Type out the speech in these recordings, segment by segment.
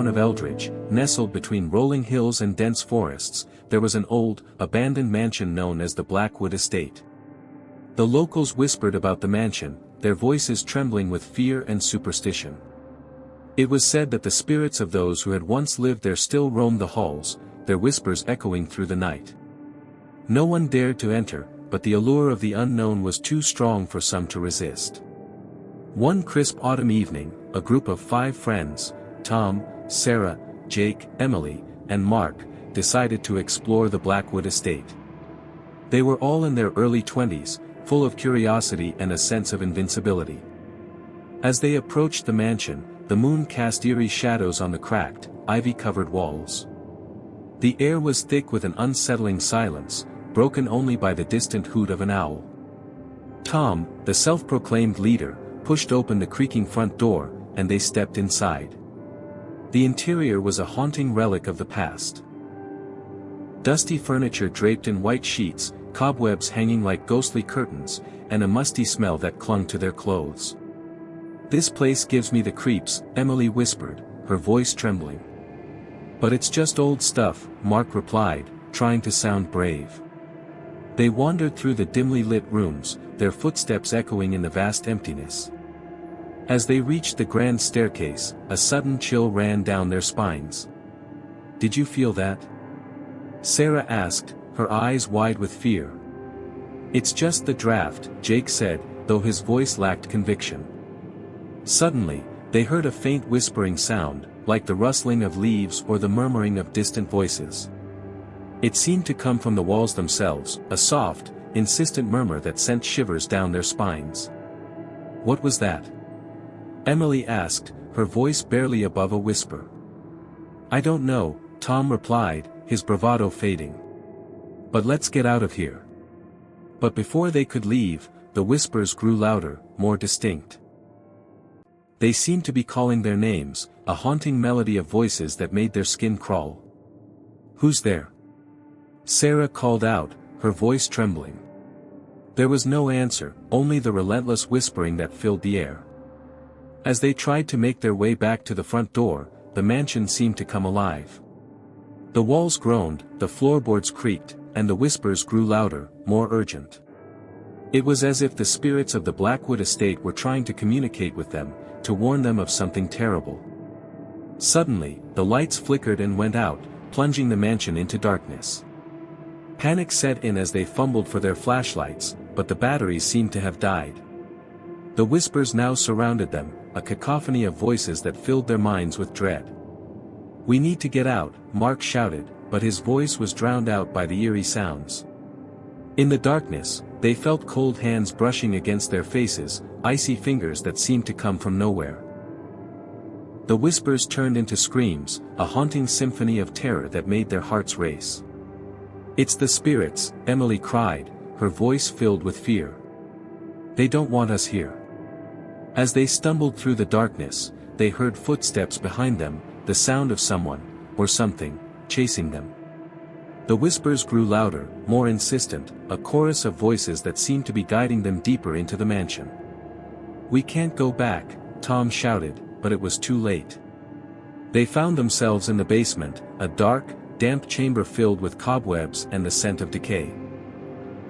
town of Eldridge, nestled between rolling hills and dense forests, there was an old, abandoned mansion known as the Blackwood Estate. The locals whispered about the mansion, their voices trembling with fear and superstition. It was said that the spirits of those who had once lived there still roamed the halls, their whispers echoing through the night. No one dared to enter, but the allure of the unknown was too strong for some to resist. One crisp autumn evening, a group of 5 friends, Tom, Sarah, Jake, Emily, and Mark, decided to explore the Blackwood Estate. They were all in their early 20s, full of curiosity and a sense of invincibility. As they approached the mansion, the moon cast eerie shadows on the cracked, ivy-covered walls. The air was thick with an unsettling silence, broken only by the distant hoot of an owl. Tom, the self-proclaimed leader, pushed open the creaking front door, and they stepped inside. The interior was a haunting relic of the past. Dusty furniture draped in white sheets, cobwebs hanging like ghostly curtains, and a musty smell that clung to their clothes. "This place gives me the creeps," Emily whispered, her voice trembling. "But it's just old stuff," Mark replied, trying to sound brave. They wandered through the dimly lit rooms, their footsteps echoing in the vast emptiness. As they reached the grand staircase, a sudden chill ran down their spines. "Did you feel that?" Sarah asked, her eyes wide with fear. "It's just the draft," Jake said, though his voice lacked conviction. Suddenly, they heard a faint whispering sound, like the rustling of leaves or the murmuring of distant voices. It seemed to come from the walls themselves, a soft, insistent murmur that sent shivers down their spines. "What was that?" Emily asked, her voice barely above a whisper. "I don't know," Tom replied, his bravado fading. "But let's get out of here." But before they could leave, the whispers grew louder, more distinct. They seemed to be calling their names, a haunting melody of voices that made their skin crawl. "Who's there?" Sarah called out, her voice trembling. There was no answer, only the relentless whispering that filled the air. As they tried to make their way back to the front door, the mansion seemed to come alive. The walls groaned, the floorboards creaked, and the whispers grew louder, more urgent. It was as if the spirits of the Blackwood Estate were trying to communicate with them, to warn them of something terrible. Suddenly, the lights flickered and went out, plunging the mansion into darkness. Panic set in as they fumbled for their flashlights, but the batteries seemed to have died. The whispers now surrounded them, a cacophony of voices that filled their minds with dread. "We need to get out," Mark shouted, but his voice was drowned out by the eerie sounds. In the darkness, they felt cold hands brushing against their faces, icy fingers that seemed to come from nowhere. The whispers turned into screams, a haunting symphony of terror that made their hearts race. "It's the spirits," Emily cried, her voice filled with fear. "They don't want us here." As they stumbled through the darkness, they heard footsteps behind them, the sound of someone, or something, chasing them. The whispers grew louder, more insistent, a chorus of voices that seemed to be guiding them deeper into the mansion. "We can't go back," Tom shouted, but it was too late. They found themselves in the basement, a dark, damp chamber filled with cobwebs and the scent of decay.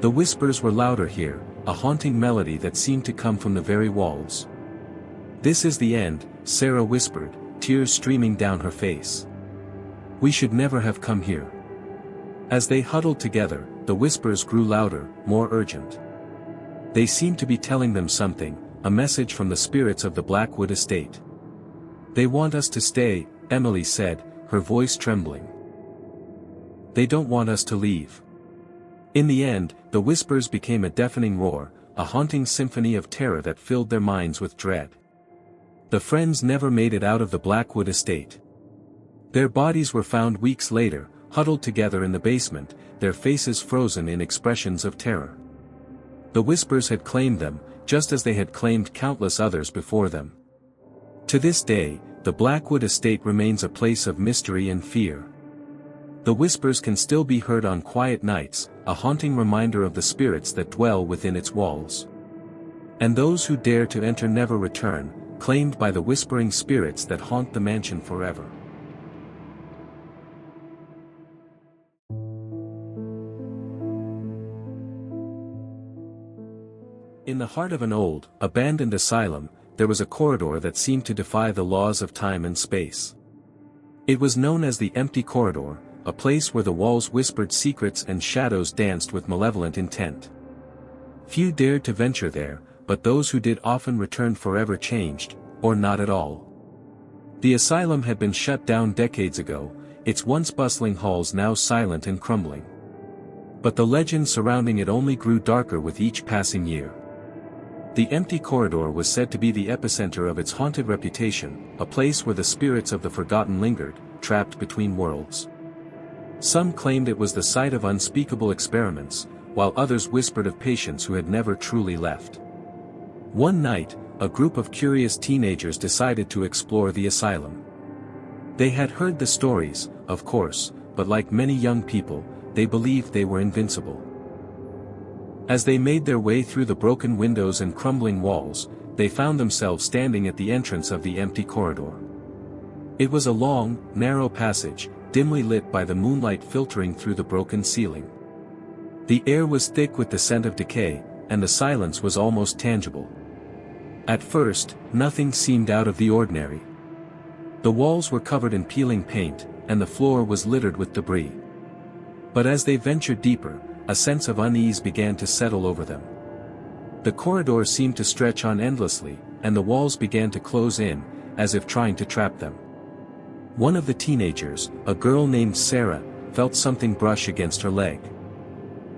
The whispers were louder here, a haunting melody that seemed to come from the very walls. "This is the end," Sarah whispered, tears streaming down her face. "We should never have come here." As they huddled together, the whispers grew louder, more urgent. They seemed to be telling them something, a message from the spirits of the Blackwood Estate. "They want us to stay," Emily said, her voice trembling. "They don't want us to leave." In the end, the whispers became a deafening roar, a haunting symphony of terror that filled their minds with dread. The friends never made it out of the Blackwood Estate. Their bodies were found weeks later, huddled together in the basement, their faces frozen in expressions of terror. The whispers had claimed them, just as they had claimed countless others before them. To this day, the Blackwood Estate remains a place of mystery and fear. The whispers can still be heard on quiet nights, a haunting reminder of the spirits that dwell within its walls. And those who dare to enter never return, claimed by the whispering spirits that haunt the mansion forever. In the heart of an old, abandoned asylum, there was a corridor that seemed to defy the laws of time and space. It was known as the Empty Corridor, a place where the walls whispered secrets and shadows danced with malevolent intent. Few dared to venture there, but those who did often returned forever changed, or not at all. The asylum had been shut down decades ago, its once bustling halls now silent and crumbling. But the legend surrounding it only grew darker with each passing year. The Empty Corridor was said to be the epicenter of its haunted reputation, a place where the spirits of the forgotten lingered, trapped between worlds. Some claimed it was the site of unspeakable experiments, while others whispered of patients who had never truly left. One night, a group of curious teenagers decided to explore the asylum. They had heard the stories, of course, but like many young people, they believed they were invincible. As they made their way through the broken windows and crumbling walls, they found themselves standing at the entrance of the Empty Corridor. It was a long, narrow passage, dimly lit by the moonlight filtering through the broken ceiling. The air was thick with the scent of decay, and the silence was almost tangible. At first, nothing seemed out of the ordinary. The walls were covered in peeling paint, and the floor was littered with debris. But as they ventured deeper, a sense of unease began to settle over them. The corridor seemed to stretch on endlessly, and the walls began to close in, as if trying to trap them. One of the teenagers, a girl named Sarah, felt something brush against her leg.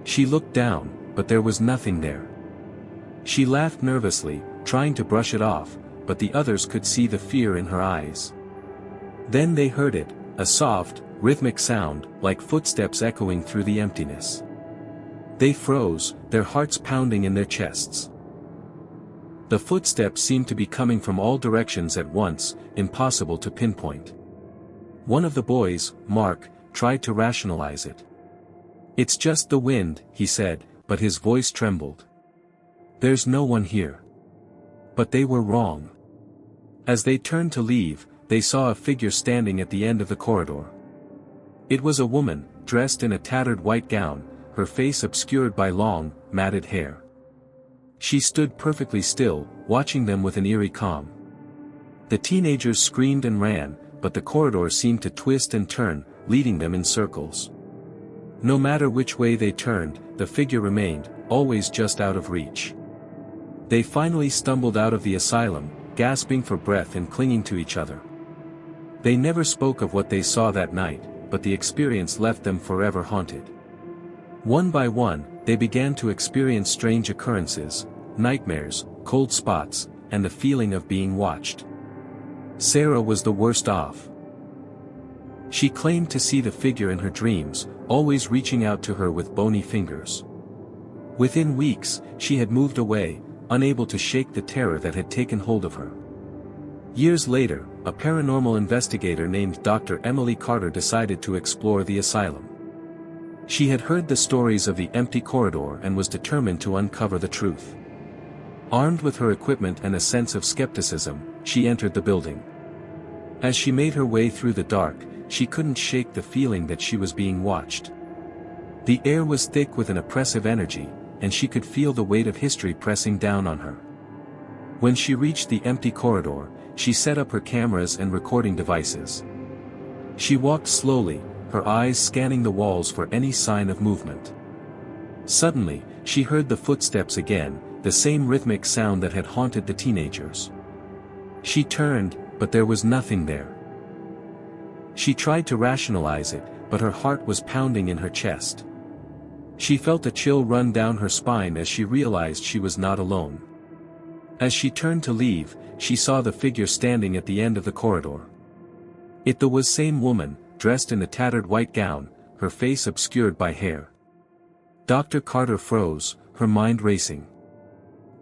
She looked down, but there was nothing there. She laughed nervously, trying to brush it off, but the others could see the fear in her eyes. Then they heard it, a soft, rhythmic sound, like footsteps echoing through the emptiness. They froze, their hearts pounding in their chests. The footsteps seemed to be coming from all directions at once, impossible to pinpoint. One of the boys, Mark, tried to rationalize it. "It's just the wind," he said, but his voice trembled. "There's no one here." But they were wrong. As they turned to leave, they saw a figure standing at the end of the corridor. It was a woman, dressed in a tattered white gown, her face obscured by long, matted hair. She stood perfectly still, watching them with an eerie calm. The teenagers screamed and ran, but the corridor seemed to twist and turn, leading them in circles. No matter which way they turned, the figure remained, always just out of reach. They finally stumbled out of the asylum, gasping for breath and clinging to each other. They never spoke of what they saw that night, but the experience left them forever haunted. One by one, they began to experience strange occurrences, nightmares, cold spots, and the feeling of being watched. Sarah was the worst off. She claimed to see the figure in her dreams, always reaching out to her with bony fingers. Within weeks, she had moved away, unable to shake the terror that had taken hold of her. Years later, a paranormal investigator named Dr. Emily Carter decided to explore the asylum. She had heard the stories of the Empty Corridor and was determined to uncover the truth. Armed with her equipment and a sense of skepticism, she entered the building. As she made her way through the dark, she couldn't shake the feeling that she was being watched. The air was thick with an oppressive energy, and she could feel the weight of history pressing down on her. When she reached the Empty Corridor, she set up her cameras and recording devices. She walked slowly, her eyes scanning the walls for any sign of movement. Suddenly, she heard the footsteps again, the same rhythmic sound that had haunted the teenagers. She turned, but there was nothing there. She tried to rationalize it, but her heart was pounding in her chest. She felt a chill run down her spine as she realized she was not alone. As she turned to leave, she saw the figure standing at the end of the corridor. It was the same woman, dressed in a tattered white gown, her face obscured by hair. Dr. Carter froze, her mind racing.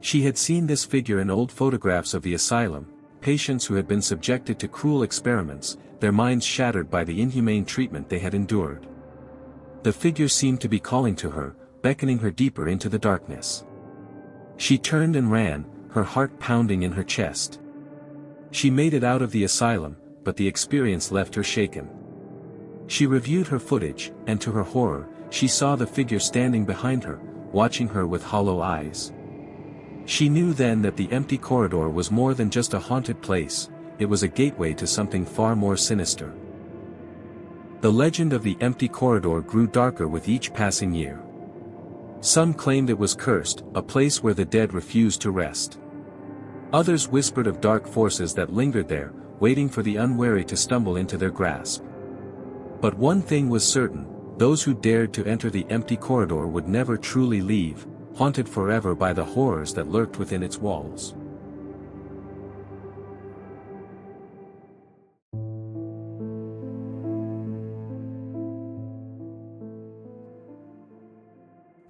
She had seen this figure in old photographs of the asylum, patients who had been subjected to cruel experiments, their minds shattered by the inhumane treatment they had endured. The figure seemed to be calling to her, beckoning her deeper into the darkness. She turned and ran, her heart pounding in her chest. She made it out of the asylum, but the experience left her shaken. She reviewed her footage, and to her horror, she saw the figure standing behind her, watching her with hollow eyes. She knew then that the empty corridor was more than just a haunted place, it was a gateway to something far more sinister. The legend of the empty corridor grew darker with each passing year. Some claimed it was cursed, a place where the dead refused to rest. Others whispered of dark forces that lingered there, waiting for the unwary to stumble into their grasp. But one thing was certain, those who dared to enter the empty corridor would never truly leave, haunted forever by the horrors that lurked within its walls.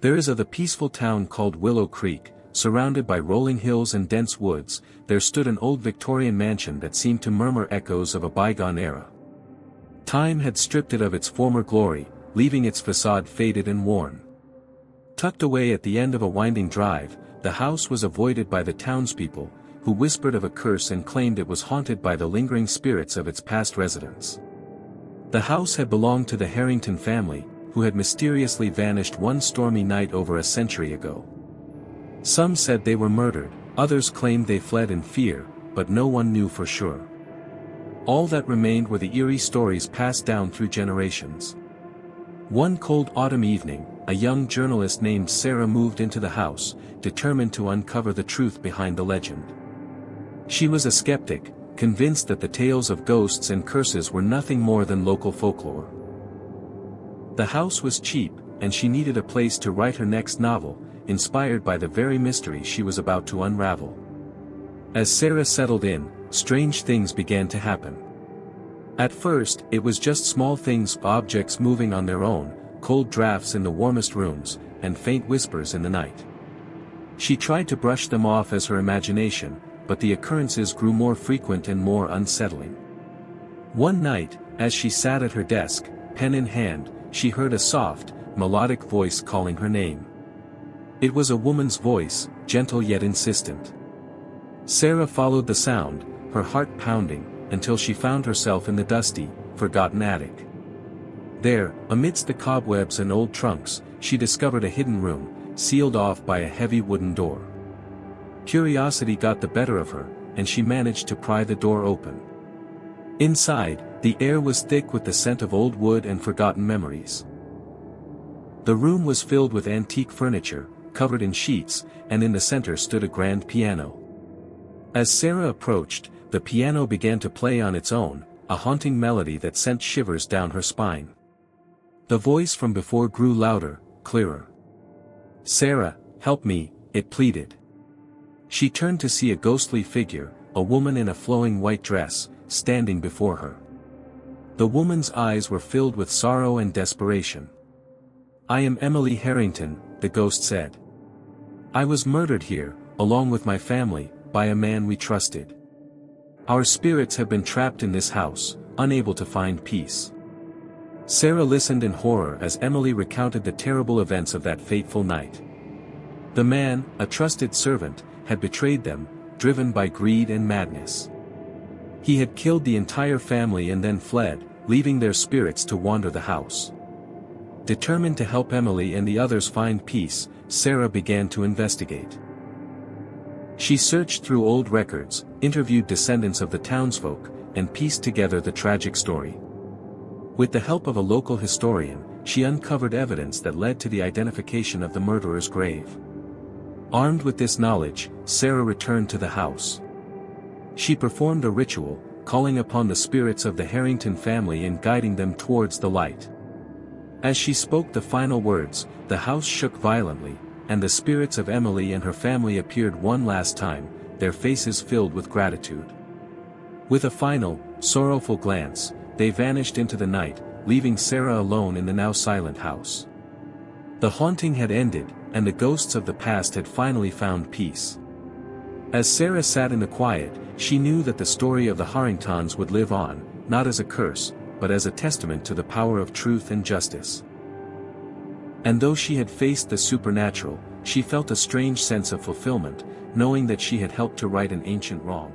There is the peaceful town called Willow Creek, surrounded by rolling hills and dense woods, there stood an old Victorian mansion that seemed to murmur echoes of a bygone era. Time had stripped it of its former glory, leaving its facade faded and worn. Tucked away at the end of a winding drive, the house was avoided by the townspeople, who whispered of a curse and claimed it was haunted by the lingering spirits of its past residents. The house had belonged to the Harrington family, who had mysteriously vanished one stormy night over a century ago. Some said they were murdered, others claimed they fled in fear, but no one knew for sure. All that remained were the eerie stories passed down through generations. One cold autumn evening, a young journalist named Sarah moved into the house, determined to uncover the truth behind the legend. She was a skeptic, convinced that the tales of ghosts and curses were nothing more than local folklore. The house was cheap, and she needed a place to write her next novel, inspired by the very mystery she was about to unravel. As Sarah settled in, strange things began to happen. At first, it was just small things, objects moving on their own, cold drafts in the warmest rooms, and faint whispers in the night. She tried to brush them off as her imagination, but the occurrences grew more frequent and more unsettling. One night, as she sat at her desk, pen in hand, she heard a soft, melodic voice calling her name. It was a woman's voice, gentle yet insistent. Sarah followed the sound, her heart pounding, until she found herself in the dusty, forgotten attic. There, amidst the cobwebs and old trunks, she discovered a hidden room, sealed off by a heavy wooden door. Curiosity got the better of her, and she managed to pry the door open. Inside, the air was thick with the scent of old wood and forgotten memories. The room was filled with antique furniture, covered in sheets, and in the center stood a grand piano. As Sarah approached, the piano began to play on its own, a haunting melody that sent shivers down her spine. The voice from before grew louder, clearer. "Sarah, help me," it pleaded. She turned to see a ghostly figure, a woman in a flowing white dress, standing before her. The woman's eyes were filled with sorrow and desperation. "I am Emily Harrington," the ghost said. "I was murdered here, along with my family, by a man we trusted. Our spirits have been trapped in this house, unable to find peace." Sarah listened in horror as Emily recounted the terrible events of that fateful night. The man, a trusted servant, had betrayed them, driven by greed and madness. He had killed the entire family and then fled, leaving their spirits to wander the house. Determined to help Emily and the others find peace, Sarah began to investigate. She searched through old records, interviewed descendants of the townsfolk, and pieced together the tragic story. With the help of a local historian, she uncovered evidence that led to the identification of the murderer's grave. Armed with this knowledge, Sarah returned to the house. She performed a ritual, calling upon the spirits of the Harrington family and guiding them towards the light. As she spoke the final words, the house shook violently, and the spirits of Emily and her family appeared one last time, their faces filled with gratitude. With a final, sorrowful glance, they vanished into the night, leaving Sarah alone in the now silent house. The haunting had ended, and the ghosts of the past had finally found peace. As Sarah sat in the quiet, she knew that the story of the Harringtons would live on, not as a curse, but as a testament to the power of truth and justice. And though she had faced the supernatural, she felt a strange sense of fulfillment, knowing that she had helped to right an ancient wrong.